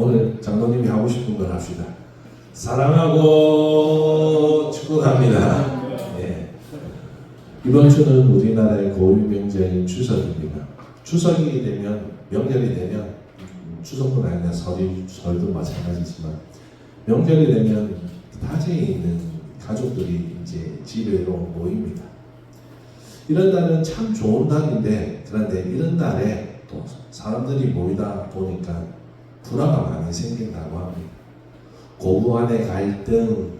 오늘 장로님이 하고 싶은 걸 합시다. 사랑하고 축복합니다. 예. 이번 주는 우리나라의 고유 명절인 추석입니다. 추석이 되면, 명절이 되면, 추석뿐 아니라 설도 마찬가지지만, 명절이 되면 타지에 있는 가족들이 이제 집으로 모입니다. 이런 날은 참 좋은 날인데, 그런데 이런 날에 또 사람들이 모이다 보니까 불화가 많이 생긴다고 합니다. 고부 간의 갈등,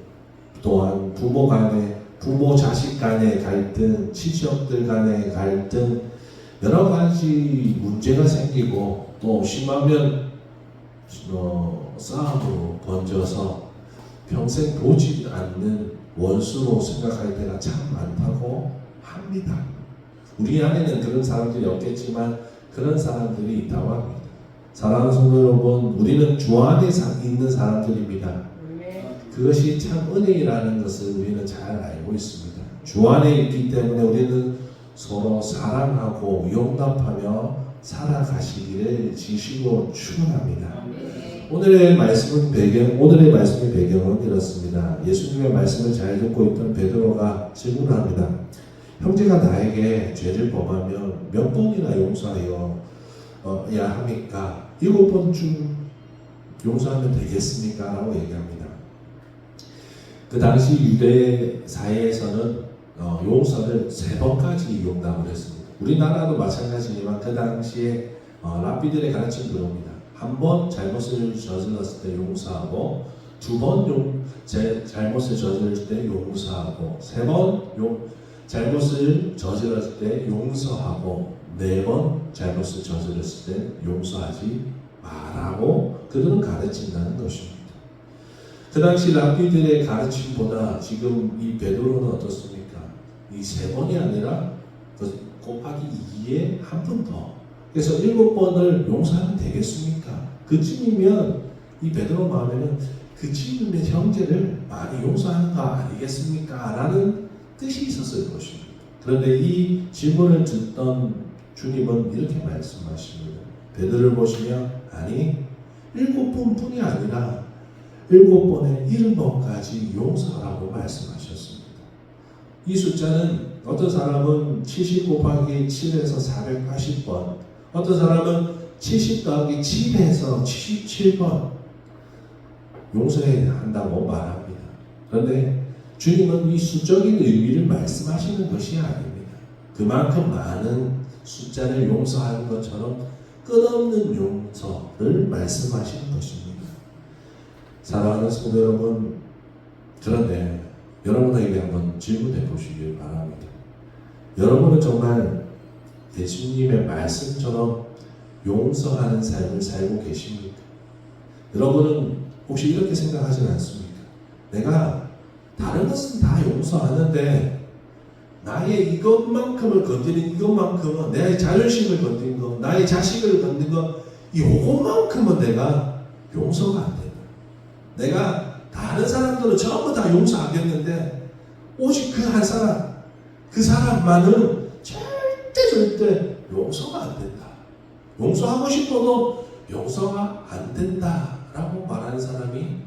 또한 부모 자식 간의 갈등, 친척들 간의 갈등, 여러 가지 문제가 생기고 또 심하면 싸움으로 번져서 평생 보지 않는 원수로 생각할 때가 참 많다고 합니다. 우리 안에는 그런 사람들이 없겠지만 그런 사람들이 있다고 합니다. 사랑하는 성도 여러분, 우리는 주 안에 있는 사람들입니다. 그것이 참 은혜라는 것을 우리는 잘 알고 있습니다. 주 안에 있기 때문에 우리는 서로 사랑하고 용납하며 살아가시기를 지시고 축원합니다. 오늘의 말씀의 배경은 이렇습니다. 예수님의 말씀을 잘 듣고 있던 베드로가 질문을 합니다. 형제가 나에게 죄를 범하면 몇 번이나 용서하여 야 합니까? 7번쯤 용서하면 되겠습니까? 라고 얘기합니다. 그 당시 유대 사회에서는 용서를 3번까지 용납을 했습니다. 우리나라도 마찬가지지만 그 당시에 랍비들의 가르침대로입니다. 한 번 잘못을 저질렀을 때 용서하고, 2번 잘못을 저질렀을 때 용서하고, 3번 잘못을 저질렀을 때 용서하고, 4번 잘못을 저질렀을 때 용서하지 말라고 그들은 가르친다는 것입니다. 그 당시 랍비들의 가르침보다 지금 이 베드로는 어떻습니까? 이 3번이 아니라 곱하기 2에 한 번 더. 그래서 7번을 용서하면 되겠습니까? 그쯤이면 이 베드로 마음에는 그쯤이면 형제를 많이 용서하는 거 아니겠습니까? 라는 뜻이 있었을 것입니다. 그런데 이 질문을 듣던 주님은 이렇게 말씀하십니다. 베드로를 보시면 아니 7번뿐이 아니라 7번에 70번까지 용서하라고 말씀하셨습니다. 이 숫자는 어떤 사람은 70 곱하기 7에서 480번, 어떤 사람은 70 더하기 7에서 77번 용서해야 한다고 말합니다. 그런데 주님은 이 수적인 의미를 말씀하시는 것이 아닙니다. 그만큼 많은 숫자를 용서하는 것처럼 끝없는 용서를 말씀하시는 것입니다. 사랑하는 성도 여러분, 그런데 여러분에게 한번 질문해 보시길 바랍니다. 여러분은 정말 예수님의 말씀처럼 용서하는 삶을 살고 계십니까? 여러분은 혹시 이렇게 생각하지 않습니까? 내가 다른 것은 다 용서하는데 나의 이것만큼을 건드린 이것만큼은, 내 자존심을 건드린 거, 나의 자식을 건드린 거, 이것만큼은 내가 용서가 안 된다. 내가 다른 사람들은 전부 다 용서하겠는데 오직 그 한 사람, 그 사람만은 절대 용서가 안 된다. 용서하고 싶어도 용서가 안 된다라고 말하는 사람이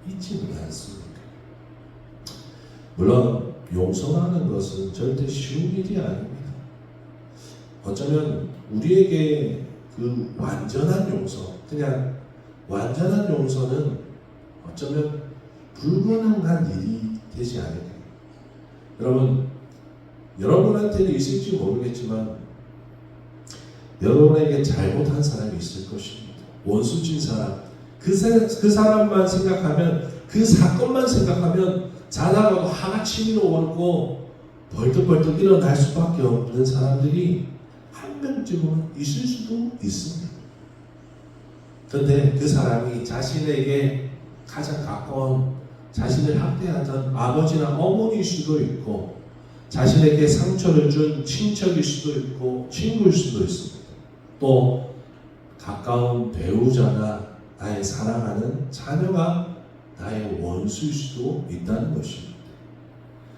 있지는 않습니까? 물론 용서하는 것은 절대 쉬운 일이 아닙니다. 어쩌면 우리에게 그 완전한 용서, 그냥 완전한 용서는 어쩌면 불가능한 일이 되지 않을까요? 여러분, 여러분한테는 있을지 모르겠지만 여러분에게 잘못한 사람이 있을 것입니다. 원수진 사람, 그 사람만 생각하면, 그 사건만 생각하면 자다가도 하나 치밀어 오르고 벌떡벌떡 일어날 수밖에 없는 사람들이 한 명쯤은 있을 수도 있습니다. 그런데 그 사람이 자신에게 가장 가까운, 자신을 학대하던 아버지나 어머니일 수도 있고, 자신에게 상처를 준 친척일 수도 있고 친구일 수도 있습니다. 또 가까운 배우자나 나의 사랑하는 자녀가 나의 원수일 수도 있다는 것입니다.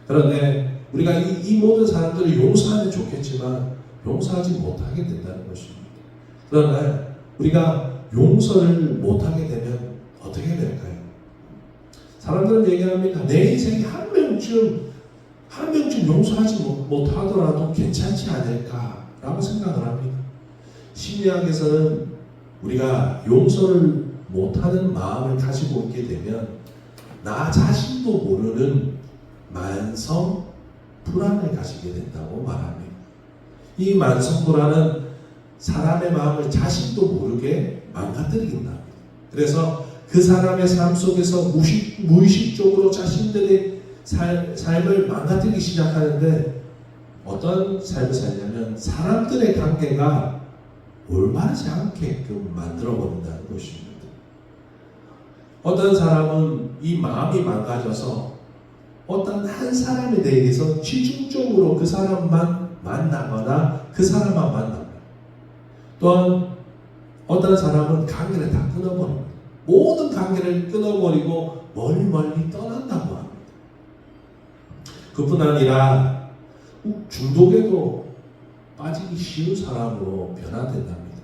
그런데 우리가 이 모든 사람들을 용서하면 좋겠지만 용서하지 못하게 된다는 것입니다. 그러나 우리가 용서를 못하게 되면 어떻게 될까요? 사람들은 얘기합니다. 내 인생에 한 명쯤 용서하지 못하더라도 괜찮지 않을까라고 생각을 합니다. 심리학에서는 우리가 용서를 못하는 마음을 가지고 있게 되면 나 자신도 모르는 만성 불안을 가지게 된다고 말합니다. 이 만성 불안은 사람의 마음을 자신도 모르게 망가뜨린다. 그래서 그 사람의 삶 속에서 무의식적으로 자신들의 삶을 망가뜨리기 시작하는데 어떤 삶을 살냐면 사람들의 관계가 올바르지 않게끔 만들어버린다는 것입니다. 어떤 사람은 이 마음이 망가져서 어떤 한 사람에 대해서 집중적으로 그 사람만 만나거나 그 사람만 만납니다. 또한 어떤 사람은 관계를 다 끊어버립니다. 모든 관계를 끊어버리고 멀리 떠난다고 합니다. 그뿐 아니라 중독에도 빠지기 쉬운 사람으로 변화된답니다.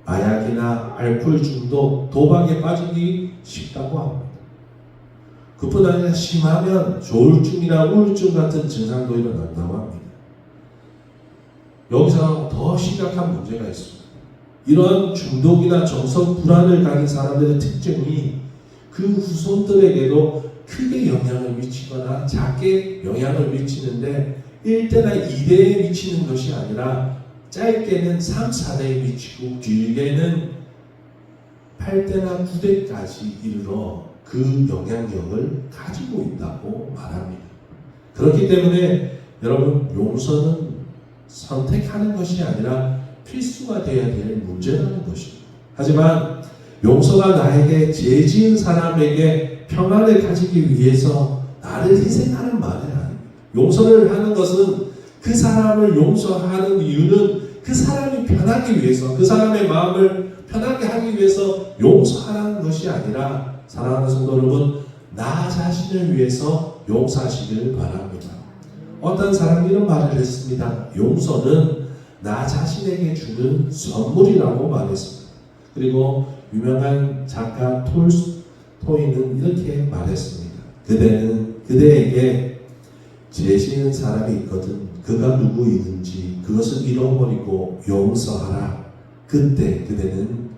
마약이나 알코올 중독, 도박에 빠지기 쉽다고 합니다. 그뿐 아니라 심하면 조울증이나 우울증 같은 증상도 일어난다고 합니다. 여기서 더 심각한 문제가 있습니다. 이러한 중독이나 정서 불안을 가진 사람들의 특징이 그 후손들에게도 크게 영향을 미치거나 작게 영향을 미치는데 1대나 2대에 미치는 것이 아니라 짧게는 3, 4대에 미치고 길게는 8대나 9대까지 이르러 그 영향력을 가지고 있다고 말합니다. 그렇기 때문에 여러분 용서는 선택하는 것이 아니라 필수가 되어야 될 문제라는 것입니다. 하지만 용서가 나에게 죄 지은 사람에게 평안을 가지기 위해서 나를 희생하는 말은 아닙니다. 용서를 하는 것은 그 사람을 용서하는 이유는 그 사람이 편하기 위해서, 그 사람의 마음을 편하게 하기 위해서 용서하는 것이 아니라 사랑하는 성도 여러분, 나 자신을 위해서 용서하시길 바랍니다. 어떤 사람이 이런 말을 했습니다. 용서는 나 자신에게 주는 선물이라고 말했습니다. 그리고 유명한 작가 톨스토이는 이렇게 말했습니다. 그대에게 죄 지은 사람이 있거든 그가 누구이든지 그것을 잃어버리고 용서하라. 그때 그대는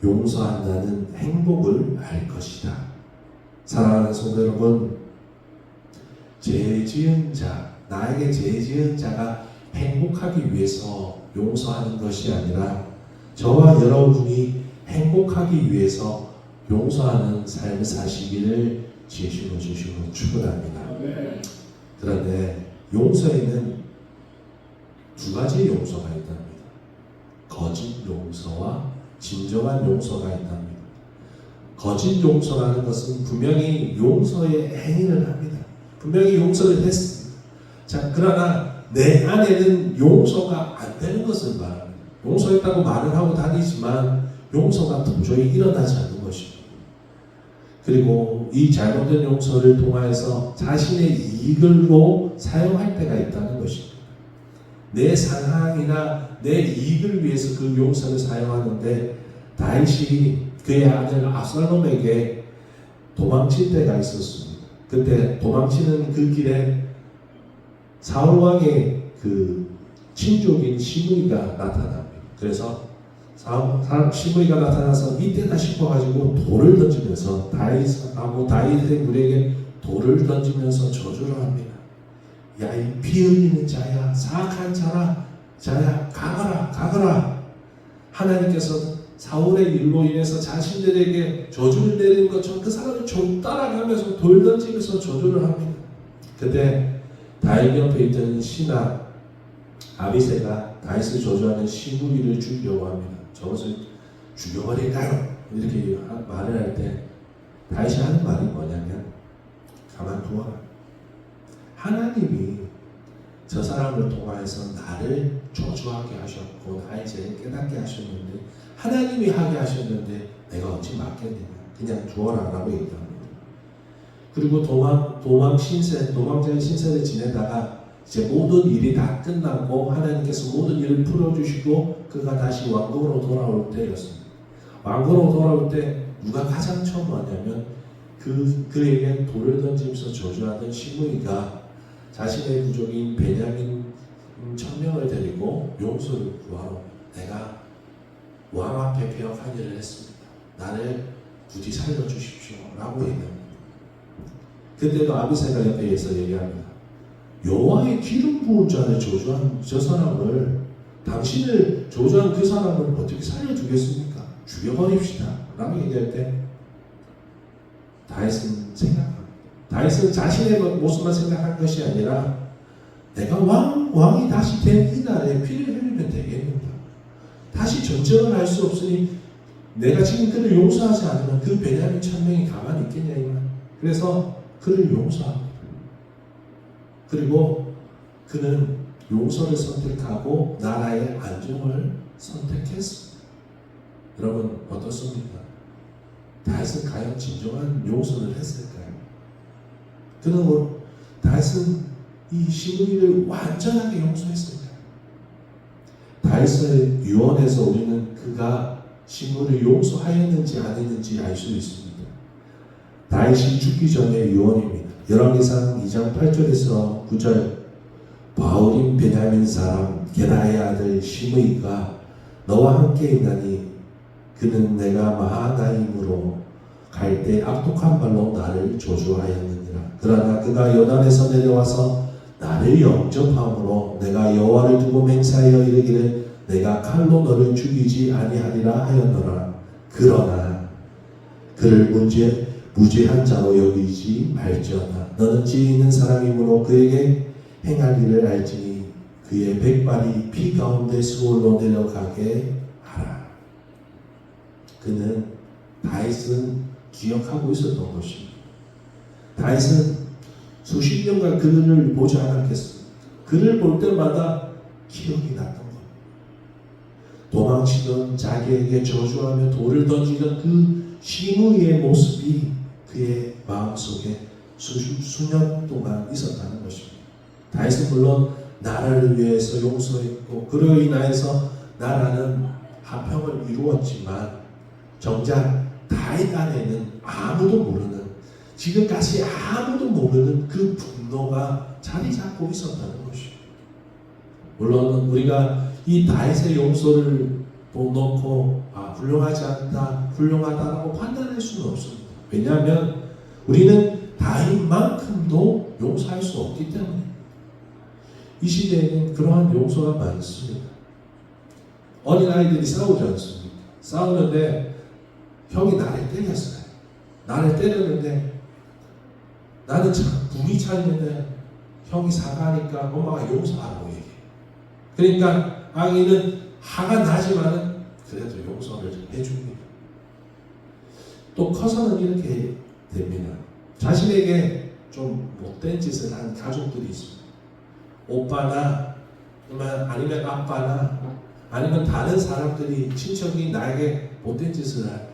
용서한다는 행복을 알 것이다. 사랑하는 성도 여러분, 죄 지은 자, 나에게 죄 지은 자가 행복하기 위해서 용서하는 것이 아니라 저와 여러분이 행복하기 위해서 용서하는 삶을 사시기를 예수로 주시고 축원합니다. 그런데 용서에는 두 가지 용서가 있답니다. 거짓 용서와 진정한 용서가 있답니다. 거짓 용서라는 것은 분명히 용서의 행위를 합니다. 분명히 용서를 했습니다. 자, 그러나 내 안에는 용서가 안 되는 것을 말합니다. 용서했다고 말을 하고 다니지만 용서가 도저히 일어나지 않는 것입니다. 그리고 이 잘못된 용서를 통하여서 자신의 이익으로 사용할 때가 있다는 것입니다. 내 상황이나 내 이익을 위해서 그 용서를 사용하는데 다윗이 그의 아들 압살롬에게 도망칠 때가 있었습니다. 그때 도망치는 그 길에 사울 왕의 그 친족인 시므이가 나타납니다. 그래서 시므이가 나타나서 이때다 싶어가지고 돌을 던지면서 다윗의 무리에게 돌을 던지면서 저주를 합니다. 야, 이 피 흘리는 자야, 사악한 자야, 가거라. 하나님께서 사울의 일로 인해서 자신들에게 저주를 내리는 것처럼 그 사람을 따라가면서 돌 던지면서 저주를 합니다. 그때 다윗 옆에 있던 신하 아비새가 다윗을 저주하는 시므이를 죽이려고 합니다. 저것을 죽여버릴까요? 이렇게 말을 할 때 다윗이 하는 말이 뭐냐면 가만두어라. 하나님이 저 사람을 통하여서 나를 저주하게 하셨고 나의 죄를 깨닫게 하셨는데 하나님이 하게 하셨는데 내가 어찌 맡겠느냐. 그냥 두어라 라고 얘기합니다. 그리고 도망자의 신세를 지내다가 이제 모든 일이 다 끝나고 하나님께서 모든 일을 풀어주시고 그가 다시 왕궁으로 돌아올 때였습니다. 왕고로 돌아올 때 누가 가장 처음 왔냐면 그에게 돌을 던지면서 저주하던 시므이가 자신의 부족인 베냐민 1000명을 데리고 용서를 구하러 내가 왕 앞에 배역한 일을 했습니다. 나를 부디 살려주십시오 라고 얘기합니다. 그때도 아비새가 옆에서 얘기합니다. 여호와의 기름 부은 자를 저주한 저 사람을, 당신을 저주한 그 사람을 어떻게 살려주겠습니까? 죽여버립시다 라고 얘기할 때 다윗은 생각합니다. 다윗은 자신의 모습만 생각한 것이 아니라 내가 왕이 다시 된 이날에 피를 흘리면 되겠는가? 다시 전쟁을 할 수 없으니 내가 지금 그를 용서하지 않으면 그 베냐민 1000명이 가만히 있겠냐 이 말. 그래서 그를 용서합니다. 그리고 그는 용서를 선택하고 나라의 안정을 선택했습니다. 여러분 어떻습니까? 다윗은 과연 진정한 용서를 했을까요? 다윗은 이 시므이를 완전하게 용서했습니다. 다윗의 유언에서 우리는 그가 시므이를 용서하였는지 안 했는지 알 수 있습니다. 다윗이 죽기 전의 유언입니다. 열왕기상 2장 8절에서 9절 바울인 베냐민 사람 게라의 아들 시므이가 너와 함께 있나니 그는 내가 마하나임으로 갈 때 악독한 말로 나를 저주하였느니라. 그러나 그가 요단에서 내려와서 나를 영접함으로 내가 여호와를 두고 맹세하여 이르기를 내가 칼로 너를 죽이지 아니하리라 하였노라. 그러나 그를 무죄한 자로 여기지 말지어다. 너는 지혜 있는 사람이므로 그에게 행할 일을 알지니 그의 백발이 피 가운데 수월로 내려가게 하라. 다윗은 기억하고 있었던 것입니다. 다윗은 수십 년간 그를 보지 않았겠습니다. 그를 볼 때마다 기억이 났던 겁니다. 도망치던 자기에게 저주하며 돌을 던지던 그 시므이의 모습이 그의 마음속에 수년 동안 있었다는 것입니다. 다윗은 물론 나라를 위해서 용서했고 그로 인하여서 나라는 화평을 이루었지만 정작 다윗 안에는 아무도 모르는, 지금까지 아무도 모르는 그 분노가 자리 잡고 있었다는 것입니다. 물론 우리가 이 다윗의 용서를 놓고 훌륭하지 않다, 훌륭하다라고 판단할 수는 없습니다. 왜냐하면 우리는 다윗만큼도 용서할 수 없기 때문에. 이 시대에는 그러한 용서가 많습니다. 어린아이들이 싸우지 않습니까? 싸우는데 형이 나를 때렸어요. 나를 때렸는데 나는 참 분이 차있는데 형이 사과하니까 엄마가 용서하라고 얘기해. 그러니까 아기는 화가 나지만은 그래도 용서를 해줍니다. 또 커서는 이렇게 됩니다. 자신에게 좀 못된 짓을 한 가족들이 있습니다. 오빠나 아니면 아빠나 아니면 다른 사람들이, 친척이 나에게 못된 짓을 할.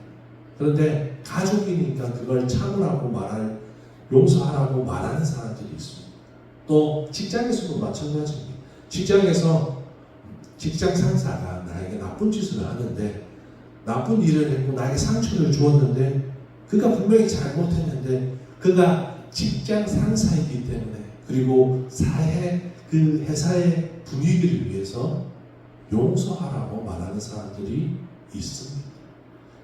그런데 가족이니까 그걸 참으라고 용서하라고 말하는 사람들이 있습니다. 또 직장에서도 마찬가지입니다. 직장에서 직장 상사가 나에게 나쁜 짓을 하는데, 나쁜 일을 했고 나에게 상처를 주었는데, 그가 분명히 잘못했는데 그가 직장 상사이기 때문에, 그리고 그 회사의 분위기를 위해서 용서하라고 말하는 사람들이 있습니다.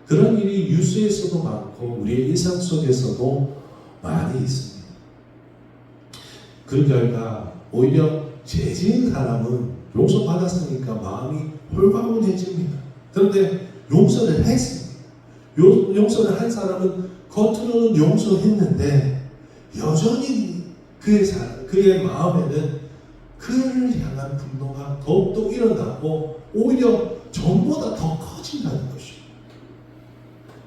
그런 일이 뉴스에서도 많고 우리의 일상 속에서도 많이 있습니다. 그 결과 오히려 죄 지은 사람은 용서받았으니까 마음이 홀가분해집니다. 그런데 용서를 했습니다. 용서를 한 사람은 겉으로는 용서했는데 여전히 그의 마음에는 그를 향한 분노가 더욱더 일어나고 오히려 전보다 더 커진다는 것입니다.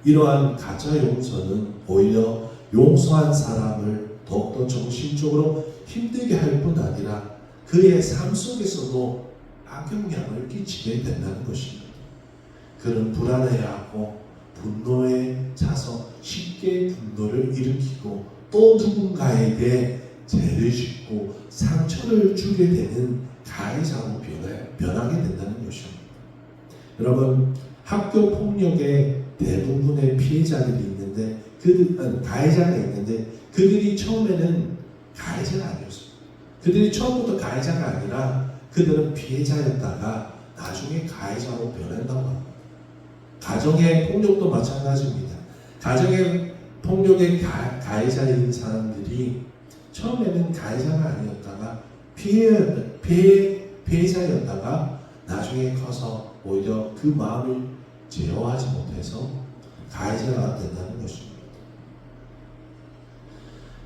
이러한 가짜 용서는 오히려 용서한 사람을 더욱더 정신적으로 힘들게 할 뿐 아니라 그의 삶 속에서도 악영향을 끼치게 된다는 것입니다. 그는 불안해하고 분노에 차서 쉽게 분노를 일으키고 또 누군가에게 죄를 짓고 상처를 주게 되는 가해자로 변하게 된다는 것입니다. 여러분, 학교 폭력의 대부분의 피해자들이 있는데 가해자가 있는데 그들이 처음에는 가해자가 아니었습니다. 그들이 처음부터 가해자가 아니라 그들은 피해자였다가 나중에 가해자로 변한다고 합니다. 가정의 폭력도 마찬가지입니다. 가정의 폭력의 가해자인 사람들이 처음에는 가해자가 아니었다가 피해자였다가 나중에 커서 오히려 그 마음을 제어하지 못해서 가해자가 된다는 것입니다.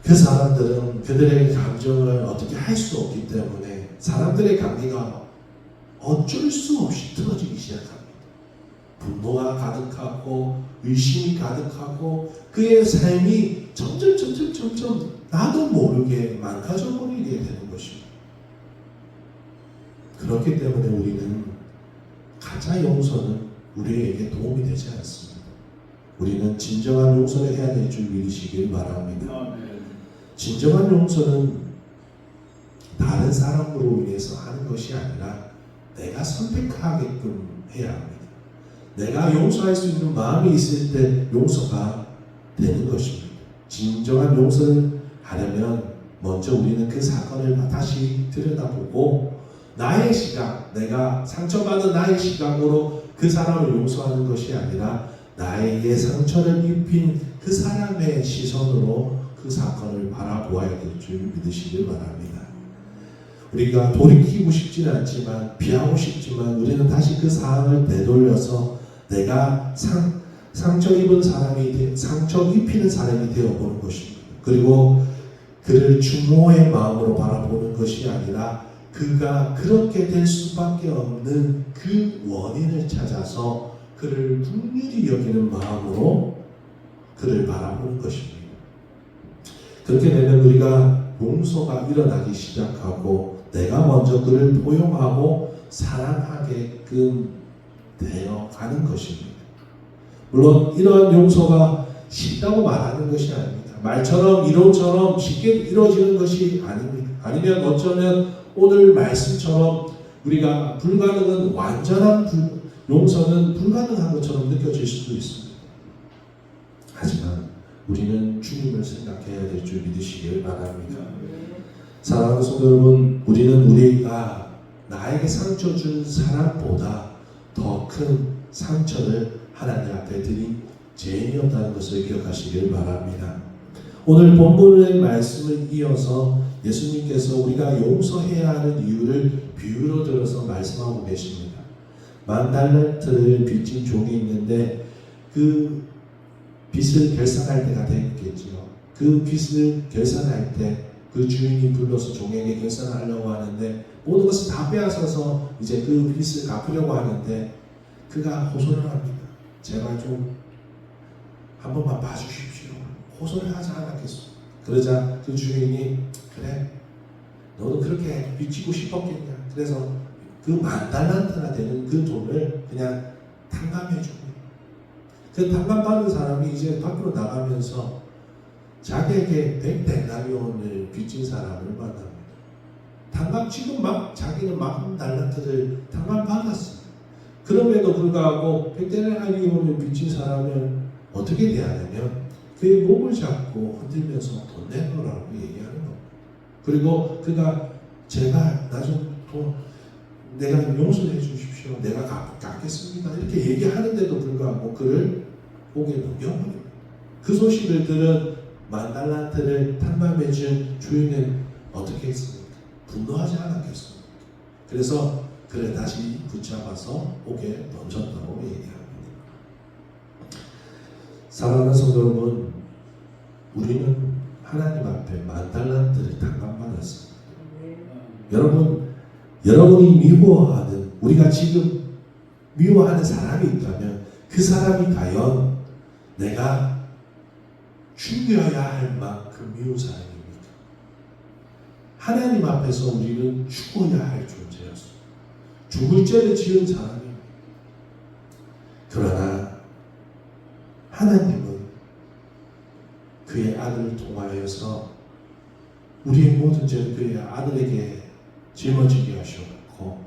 그 사람들은 그들의 감정을 어떻게 할 수 없기 때문에 사람들의 감기가 어쩔 수 없이 틀어지기 시작합니다. 분노가 가득하고 의심이 가득하고 그의 삶이 점점 나도 모르게 망가져 버리게 되는 것입니다. 그렇기 때문에 우리는 가짜 용서는 우리에게 도움이 되지 않습니다. 우리는 진정한 용서를 해야 될 줄 믿으시길 바랍니다. 진정한 용서는 다른 사람으로 인해서 하는 것이 아니라 내가 선택하게끔 해야 합니다. 내가 용서할 수 있는 마음이 있을 때 용서가 되는 것입니다. 진정한 용서를 하려면 먼저 우리는 그 사건을 다시 들여다보고 나의 시각, 내가 상처받은 나의 시각으로 그 사람을 용서하는 것이 아니라 나에게 상처를 입힌 그 사람의 시선으로 그 사건을 바라보아야 될 줄 믿으시길 바랍니다. 우리가 돌이키고 싶지는 않지만 피하고 싶지만 우리는 다시 그 상황을 되돌려서 내가 상처 입히는 사람이 되어보는 것입니다. 그리고 그를 추모의 마음으로 바라보는 것이 아니라 그가 그렇게 될 수밖에 없는 그 원인을 찾아서 그를 긍휼히 여기는 마음으로 그를 바라보는 것입니다. 그렇게 되면 우리가 용서가 일어나기 시작하고 내가 먼저 그를 포용하고 사랑하게끔 되어가는 것입니다. 물론 이러한 용서가 쉽다고 말하는 것이 아닙니다. 말처럼 이론처럼 쉽게 이루어지는 것이 아닙니다. 아니면 어쩌면 오늘 말씀처럼 우리가 불가능은 완전한 용서는 불가능한 것처럼 느껴질 수도 있습니다. 하지만 우리는 주님을 생각해야 될 줄 믿으시길 바랍니다. 사랑하는 성도 여러분, 우리는 우리가 나에게 상처 준 사람보다 더 큰 상처를 하나님 앞에 드린 죄인이 없다는 것을 기억하시길 바랍니다. 오늘 본문의 말씀을 이어서 예수님께서 우리가 용서해야 하는 이유를 비유로 들어서 말씀하고 계십니다. 10,000달란트를 빚진 종이 있는데 그 빚을 결산할 때가 되겠지요. 그 빚을 결산할 때 그 주인이 불러서 종에게 결산하려고 하는데 모든 것을 다 빼앗아서 이제 그 빚을 갚으려고 하는데 그가 호소를 합니다. 제발 좀 한 번만 봐주십시오. 호소를 하지 않았겠소. 그러자 그 주인이 그래 너는 그렇게 빚지고 싶었겠냐. 그래서 그 10,000달란트나 되는 그 돈을 그냥 탕감해 줍니다. 그 탕감받은 사람이 이제 밖으로 나가면서 자기에게 100데나리온을 빚진 사람을 만납니다. 지금 막 자기는 10,000달란트를 탕감받았어요. 그럼에도 불구하고 100데나리온을 빚진 사람을 어떻게 대하냐면 그의 목을 잡고 흔들면서 돈 내놓으라고 얘기하는 겁니다. 그리고 그가 제발 나 좀 내가 용서해 주십시오. 내가 갚겠습니다. 이렇게 얘기하는데도 불구하고 그를 옥에 넘겨버립니다. 그 소식을 들은 10,000달란트를 탕감해 준 주인은 어떻게 했습니까? 분노하지 않았겠습니까? 그래서 그를 다시 붙잡아서 옥에 던졌다고 얘기합니다. 사랑하는 성도 여러분, 우리는 하나님 앞에 10,000달란트를 탕감받았습니다. 여러분이 미워하는, 우리가 지금 미워하는 사람이 있다면 그 사람이 과연 내가 죽여야 할 만큼 미운 사람입니까? 하나님 앞에서 우리는 죽어야 할 존재였습니다. 죽을 죄를 지은 사람입니다. 그러나 하나님은 그의 아들을 통하여서 우리의 모든 죄를 그의 아들에게 짊어지게 하셨고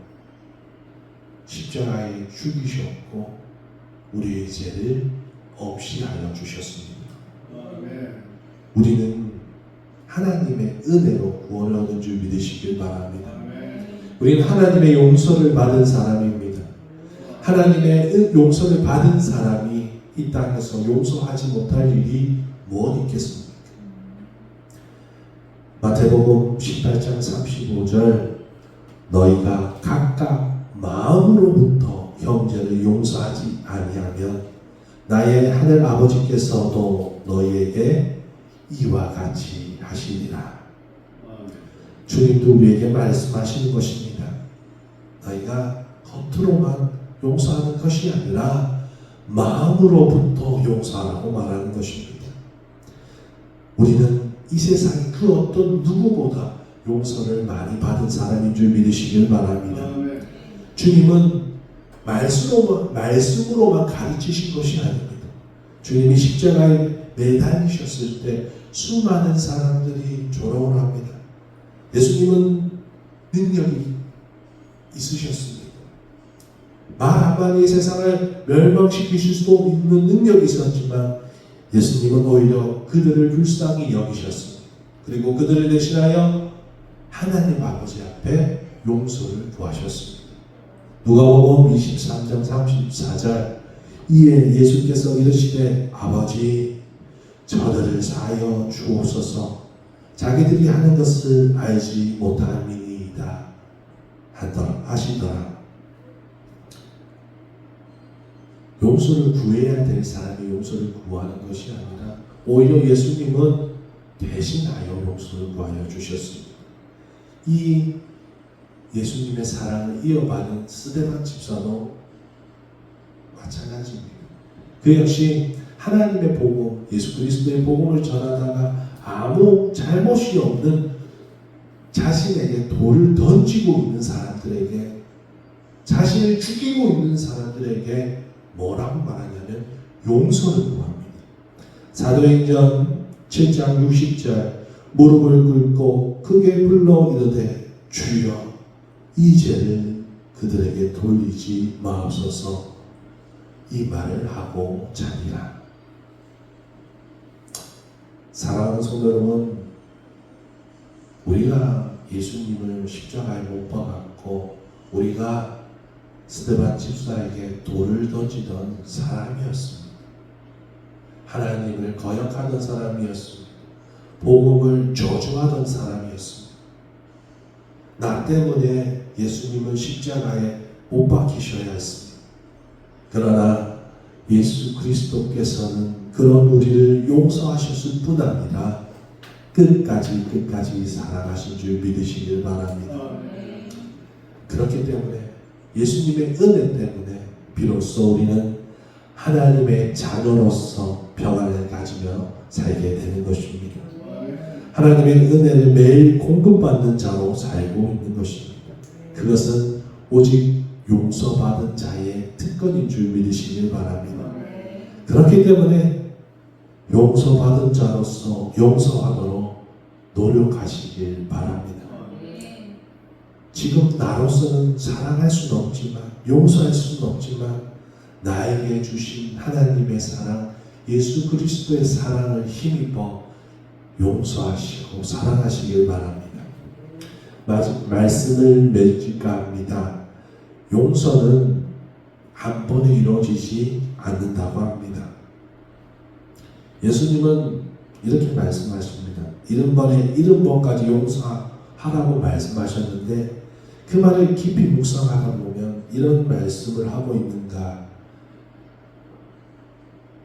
십자가에 죽이셨고 우리의 죄를 없이 하여 주셨습니다. 우리는 하나님의 은혜로 구원을 얻은 줄 믿으시길 바랍니다. 우리는 하나님의 용서를 받은 사람입니다. 하나님의 용서를 받은 사람이 이 땅에서 용서하지 못할 일이 무엇 있겠습니까? 마태복음 18장 35절 너희가 각각 마음으로부터 형제를 용서하지 아니하면 나의 하늘 아버지께서도 너희에게 이와 같이 하시리라. 주님도 우리에게 말씀하시는 것입니다. 너희가 겉으로만 용서하는 것이 아니라 마음으로부터 용서하라고 말하는 것입니다. 우리는 이 세상 그 어떤 누구보다 용서를 많이 받은 사람인 줄 믿으시길 바랍니다. 주님은 말씀으로만 가르치신 것이 아닙니다. 주님이 십자가에 매달리셨을 때 수많은 사람들이 조롱을 합니다. 예수님은 능력이 있으셨습니다. 말 한마디에 세상을 멸망시키실 수 있는 능력이 있었지만 예수님은 오히려 그들을 불쌍히 여기셨습니다. 그리고 그들을 대신하여 하나님 아버지 앞에 용서를 구하셨습니다. 누가복음 23장 34절 이에 예수께서 이르시되 아버지 저들을 사하여 주옵소서 자기들이 하는 것을 알지 못함이니이다 하시더라. 용서를 구해야 될 사람이 용서를 구하는 것이 아니라 오히려 예수님은 대신하여 용서를 구하여 주셨습니다. 이 예수님의 사랑을 이어받은 스데반 집사도 마찬가지입니다. 그 역시 하나님의 복음, 예수 그리스도의 복음을 전하다가 아무 잘못이 없는 자신에게 돌을 던지고 있는 사람들에게, 자신을 죽이고 있는 사람들에게 뭐라고 말하냐면 용서를 구합니다. 사도행전 7장 60절 무릎을 꿇고 크게 불러 이르되 주여 이 죄를 그들에게 돌리지 마옵소서 이 말을 하고 자니라. 사랑하는 성도 여러분, 우리가 예수님을 십자가에 못 박았고 우리가 스데반 집사에게 돌을 던지던 사람이었습니다. 하나님을 거역하던 사람이었습니다. 복음을 저주하던 사람이었습니다. 나 때문에 예수님을 십자가에 못 박히셔야 했습니다. 그러나 예수 그리스도께서는 그런 우리를 용서하셨을 뿐 아니라 끝까지 사랑하신 줄 믿으시길 바랍니다. 그렇기 때문에 예수님의 은혜 때문에 비로소 우리는 하나님의 자녀로서 평안을 가지며 살게 되는 것입니다. 하나님의 은혜를 매일 공급받는 자로 살고 있는 것입니다. 그것은 오직 용서받은 자의 특권인 줄 믿으시길 바랍니다. 그렇기 때문에 용서받은 자로서 용서하도록 노력하시길 바랍니다. 지금 나로서는 사랑할 수는 없지만 용서할 수는 없지만 나에게 주신 하나님의 사랑, 예수 그리스도의 사랑을 힘입어 용서하시고 사랑하시길 바랍니다. 말씀을 맺을까 합니다. 용서는 한 번에 이루어지지 않는다고 합니다. 예수님은 이렇게 말씀하십니다. 70번까지 용서하라고 말씀하셨는데 그 말을 깊이 묵상하다 보면 이런 말씀을 하고 있는가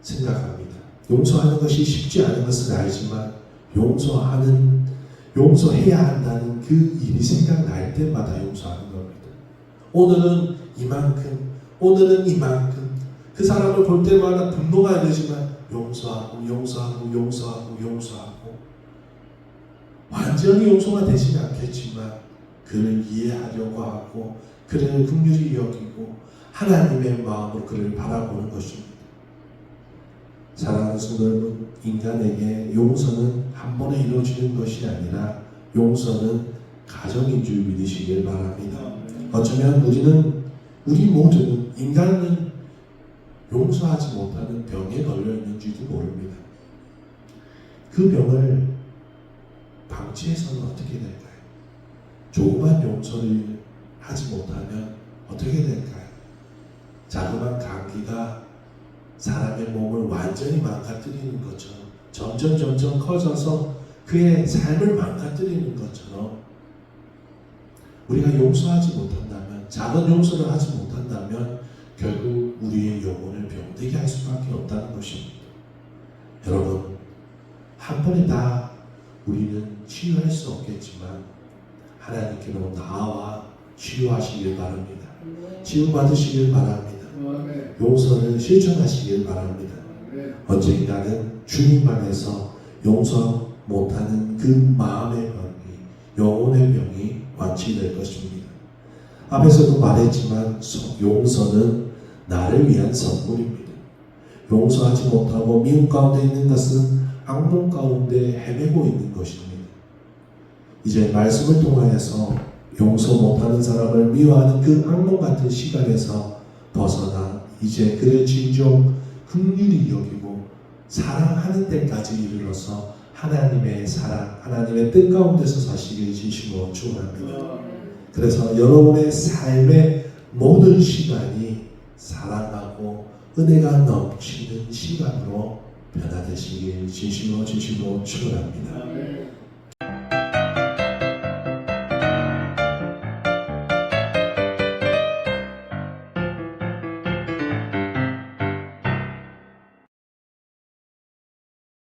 생각합니다. 용서하는 것이 쉽지 않은 것을 알지만 용서해야 한다는 그 일이 생각날 때마다 용서하는 겁니다. 오늘은 이만큼 그 사람을 볼 때마다 분노가 되지만 용서하고 완전히 용서가 되지는 않겠지만 그를 이해하려고 하고 그를 긍휼히 여기고 하나님의 마음으로 그를 바라보는 것입니다. 사랑하는 성도 여러분, 인간에게 용서는 한 번에 이루어지는 것이 아니라 용서는 가정인 줄 믿으시길 바랍니다. 어쩌면 우리 모두는 인간은 용서하지 못하는 병에 걸려 있는지도 모릅니다. 그 병을 방치해서는 어떻게 될까요? 조그만 용서를 하지 못하면 어떻게 될까요? 자그만 감기가 사람의 몸을 완전히 망가뜨리는 것처럼 점점 커져서 그의 삶을 망가뜨리는 것처럼 우리가 용서하지 못한다면, 작은 용서를 하지 못한다면 결국 우리의 영혼을 병들게 할 수밖에 없다는 것입니다. 여러분, 한 번에 다 우리는 치유할 수 없겠지만 하나님께로 나아와 치유하시길 바랍니다. 치유받으시길 바랍니다. 용서를 실천하시길 바랍니다. 언젠가는 주님 안에서 용서 못하는 그 마음의 병이, 영혼의 병이 완치될 것입니다. 앞에서도 말했지만 용서는 나를 위한 선물입니다. 용서하지 못하고 미움 가운데 있는 것은 악몽 가운데 헤매고 있는 것입니다. 이제 말씀을 통하여서 용서 못하는 사람을 미워하는 그 악몽 같은 시간에서 벗어나 이제 그를 진정 긍휼히 여기고 사랑하는 때까지 이르러서 하나님의 사랑, 하나님의 뜻 가운데서 사시길 진심으로 축원합니다. 그래서 여러분의 삶의 모든 시간이 사랑하고 은혜가 넘치는 시간으로 변화되시길 진심으로 축원합니다.